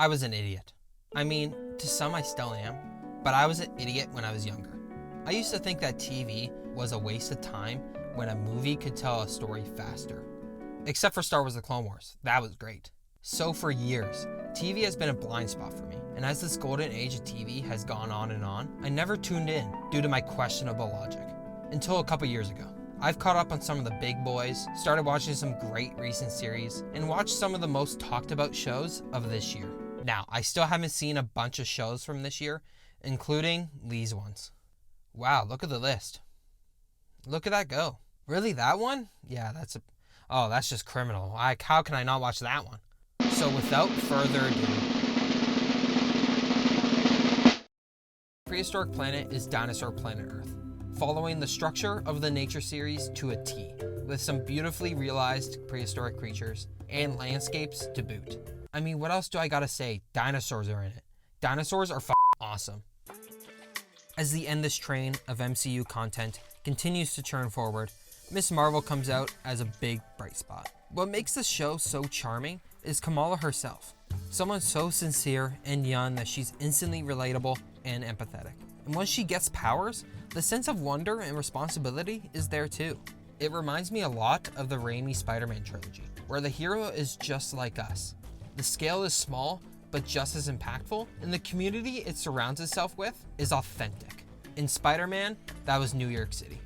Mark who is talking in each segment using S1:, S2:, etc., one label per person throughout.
S1: I was an idiot. I mean, to some I still am, but I was an idiot when I was younger. I used to think that TV was a waste of time when a movie could tell a story faster. Except for Star Wars The Clone Wars. That was great. So for years, TV has been a blind spot for me, and as this golden age of TV has gone on, I never tuned in due to my questionable logic. Until a couple years ago. I've caught up on some of the big boys, started watching some great recent series, and watched some of the most talked about shows of this year. Now, I still haven't seen a bunch of shows from this year, including these ones. Wow, look at the list. Look at that go. Really, that one? Yeah, that's just criminal. How can I not watch that one? So without further ado, Prehistoric Planet is Dinosaur Planet Earth, following the structure of the nature series to a T, with some beautifully realized prehistoric creatures and landscapes to boot. I mean, what else do I gotta say? Dinosaurs are in it. Dinosaurs are awesome. As the endless train of MCU content continues to churn forward, Ms. Marvel comes out as a big bright spot. What makes the show so charming is Kamala herself. Someone so sincere and young that she's instantly relatable and empathetic. And once she gets powers, the sense of wonder and responsibility is there too. It reminds me a lot of the Raimi Spider-Man trilogy, where the hero is just like us. The scale is small, but just as impactful, and the community it surrounds itself with is authentic. In Spider-Man, that was New York City.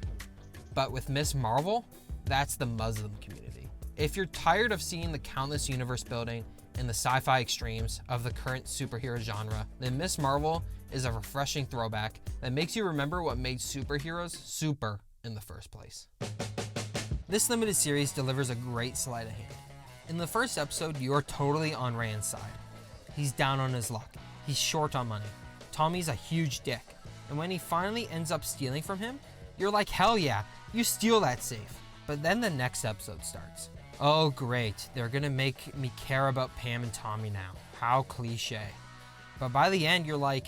S1: But with Ms. Marvel, that's the Muslim community. If you're tired of seeing the countless universe building and the sci-fi extremes of the current superhero genre, then Ms. Marvel is a refreshing throwback that makes you remember what made superheroes super in the first place. This limited series delivers a great sleight of hand. In the first episode, you're totally on Rand's side. He's down on his luck. He's short on money. Tommy's a huge dick. And when he finally ends up stealing from him, you're like, hell yeah, you steal that safe. But then the next episode starts. Oh great, they're gonna make me care about Pam and Tommy now. How cliche. But by the end, you're like,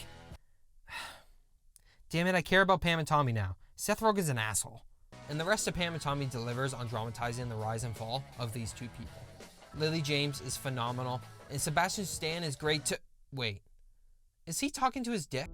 S1: damn it, I care about Pam and Tommy now. Seth Rogen's an asshole. And the rest of Pam and Tommy delivers on dramatizing the rise and fall of these two people. Lily James is phenomenal, and Sebastian Stan is great too. Wait, is he talking to his dick?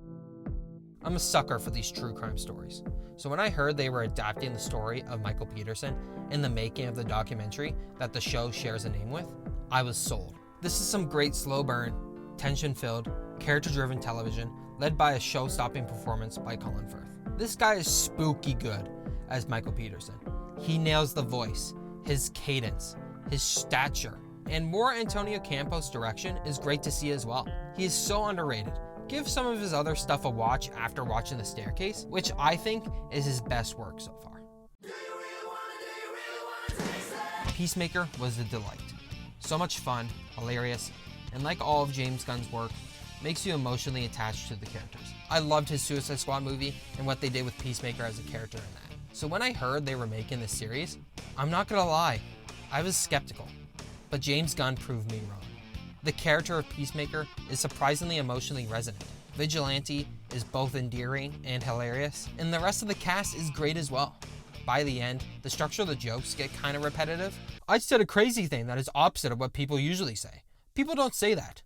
S1: I'm a sucker for these true crime stories. So when I heard they were adapting the story of Michael Peterson in the making of the documentary that the show shares a name with, I was sold. This is some great slow burn, tension-filled, character-driven television led by a show-stopping performance by Colin Firth. This guy is spooky good as Michael Peterson. He nails the voice, his cadence, his stature, and more Antonio Campos' direction is great to see as well. He is so underrated. Give some of his other stuff a watch after watching The Staircase, which I think is his best work so far. Peacemaker was a delight. So much fun, hilarious, and like all of James Gunn's work, makes you emotionally attached to the characters. I loved his Suicide Squad movie and what they did with Peacemaker as a character in that. So when I heard they were making this series, I'm not gonna lie, I was skeptical, but James Gunn proved me wrong. The character of Peacemaker is surprisingly emotionally resonant. Vigilante is both endearing and hilarious, and the rest of the cast is great as well. By the end, the structure of the jokes get kind of repetitive. I said a crazy thing that is opposite of what people usually say. People don't say that.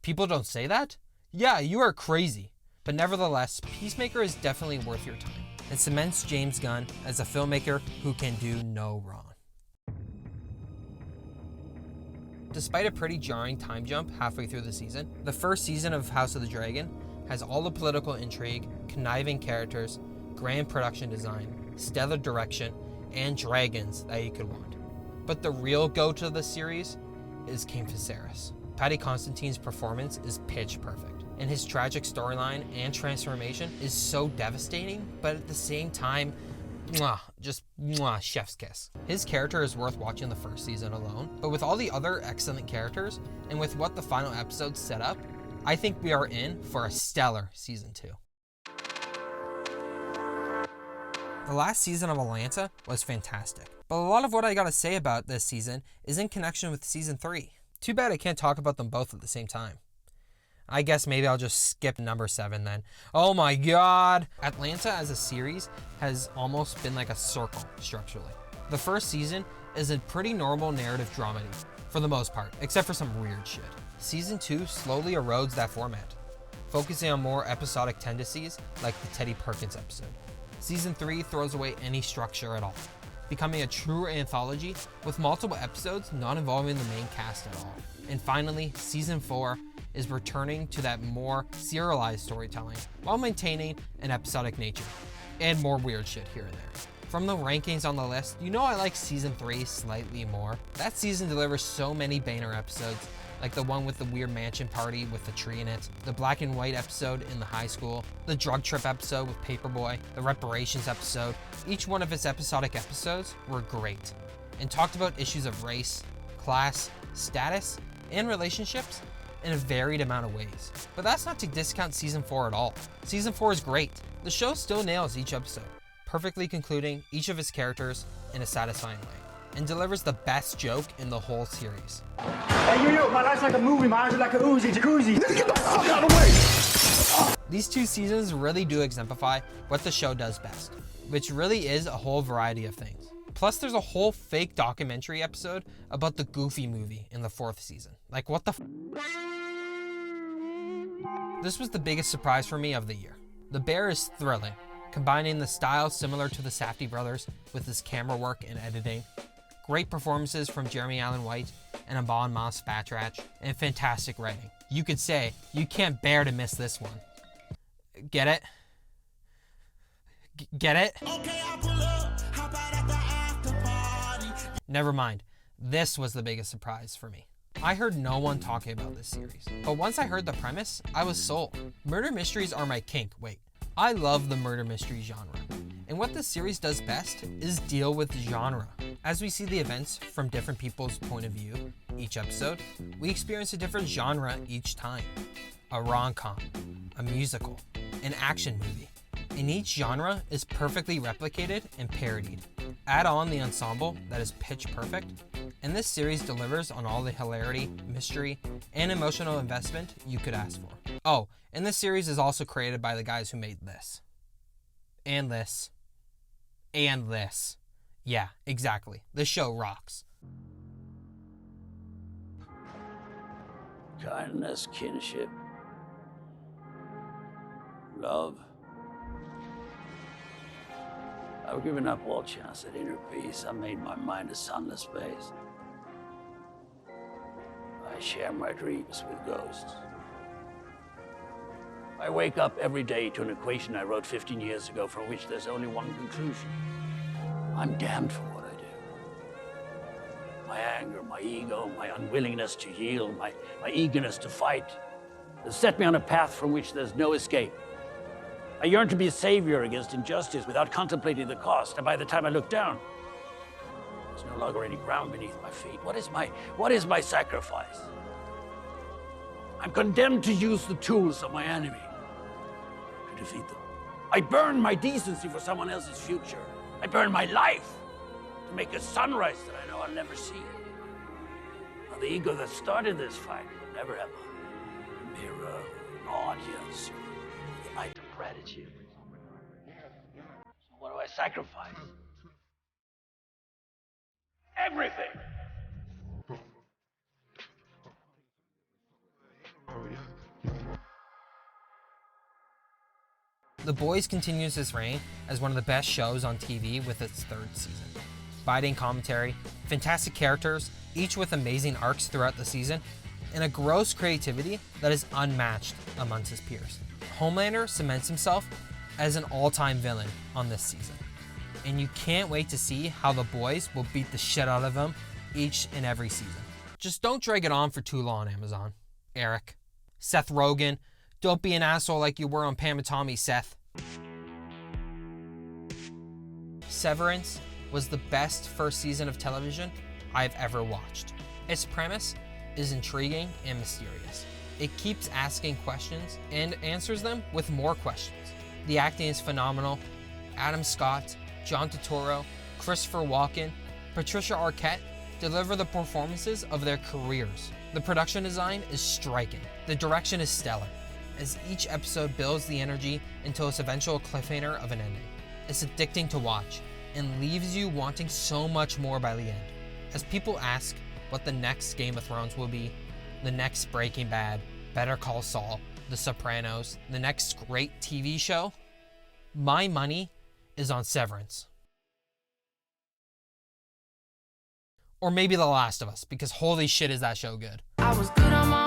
S1: People don't say that? Yeah, you are crazy. But nevertheless, Peacemaker is definitely worth your time and cements James Gunn as a filmmaker who can do no wrong. Despite a pretty jarring time jump halfway through the season, the first season of House of the Dragon has all the political intrigue, conniving characters, grand production design, stellar direction, and dragons that you could want. But the real go-to of the series is King Viserys. Paddy Constantine's performance is pitch perfect, and his tragic storyline and transformation is so devastating, but at the same time, chef's kiss. His character is worth watching the first season alone, but with all the other excellent characters, and with what the final episodes set up, I think we are in for a stellar season 2. The last season of Atlanta was fantastic, but a lot of what I gotta say about this season is in connection with season 3. Too bad I can't talk about them both at the same time. I guess maybe I'll just skip number 7 then. Oh my god! Atlanta as a series has almost been like a circle structurally. The first season is a pretty normal narrative dramedy, for the most part, except for some weird shit. Season 2 slowly erodes that format, focusing on more episodic tendencies like the Teddy Perkins episode. Season 3 throws away any structure at all, becoming a true anthology with multiple episodes not involving the main cast at all. And finally, Season 4 is returning to that more serialized storytelling while maintaining an episodic nature, and more weird shit here and there. From the rankings on the list, you know I like Season 3 slightly more. That season delivers so many banger episodes, like the one with the weird mansion party with the tree in it, the black and white episode in the high school, the drug trip episode with Paperboy, the reparations episode. Each one of its episodic episodes were great and talked about issues of race, class, status, and relationships in a varied amount of ways. But that's not to discount Season 4 at all. Season 4 is great. The show still nails each episode, perfectly concluding each of its characters in a satisfying way, and delivers the best joke in the whole series.
S2: Hey, yo, my life's like a movie, my eyes are like a Uzi jacuzzi. Get the fuck out of the way!
S1: These 2 seasons really do exemplify what the show does best, which really is a whole variety of things. Plus, there's a whole fake documentary episode about the Goofy movie in the 4th season. Like, what the f? This was the biggest surprise for me of the year. The Bear is thrilling, combining the style similar to the Safdie brothers with his camera work and editing. Great performances from Jeremy Allen White and Amon Mas Batrach, and fantastic writing. You could say, you can't bear to miss this one. Get it? Get it? Okay, I'll pull up. How about at the after party? Never mind. This was the biggest surprise for me. I heard no one talking about this series, but once I heard the premise, I was sold. Murder mysteries are my kink. Wait, I love the murder mystery genre, and what this series does best is deal with genre. As we see the events from different people's point of view each episode, we experience a different genre each time. A rom-com, a musical, an action movie. And each genre is perfectly replicated and parodied. Add on the ensemble that is pitch perfect, and this series delivers on all the hilarity, mystery, and emotional investment you could ask for. Oh, and this series is also created by the guys who made this. And this. And this. Yeah, exactly. This show rocks.
S3: Kindness, kinship, love. I've given up all chance at inner peace. I made my mind a sunless space. I share my dreams with ghosts. I wake up every day to an equation I wrote 15 years ago from which there's only one conclusion. I'm damned for what I do. My anger, my ego, my unwillingness to yield, my eagerness to fight has set me on a path from which there's no escape. I yearn to be a savior against injustice without contemplating the cost, and by the time I look down, there's no longer any ground beneath my feet. What is my sacrifice? I'm condemned to use the tools of my enemy to defeat them. I burn my decency for someone else's future. I burn my life to make a sunrise that I know I'll never see. Now, the ego that started this fight will never have a mirror, an audience, the light of gratitude. So what do I sacrifice? Everything!
S1: The Boys continues its reign as one of the best shows on TV with its 3rd season. Biting commentary, fantastic characters, each with amazing arcs throughout the season, and a gross creativity that is unmatched amongst his peers. Homelander cements himself as an all-time villain on this season, and you can't wait to see how the Boys will beat the shit out of him each and every season. Just don't drag it on for too long, Amazon. Eric. Seth Rogen. Don't be an asshole like you were on Pam and Tommy, Seth. Severance was the best first season of television I've ever watched. Its premise is intriguing and mysterious. It keeps asking questions and answers them with more questions. The acting is phenomenal. Adam Scott, John Turturro, Christopher Walken, Patricia Arquette deliver the performances of their careers. The production design is striking. The direction is stellar, as each episode builds the energy until its eventual cliffhanger of an ending. It's addicting to watch and leaves you wanting so much more by the end. As people ask what the next Game of Thrones will be, the next Breaking Bad, Better Call Saul, The Sopranos, the next great TV show, my money is on Severance. Or maybe The Last of Us, because holy shit is that show good.
S4: I was good on my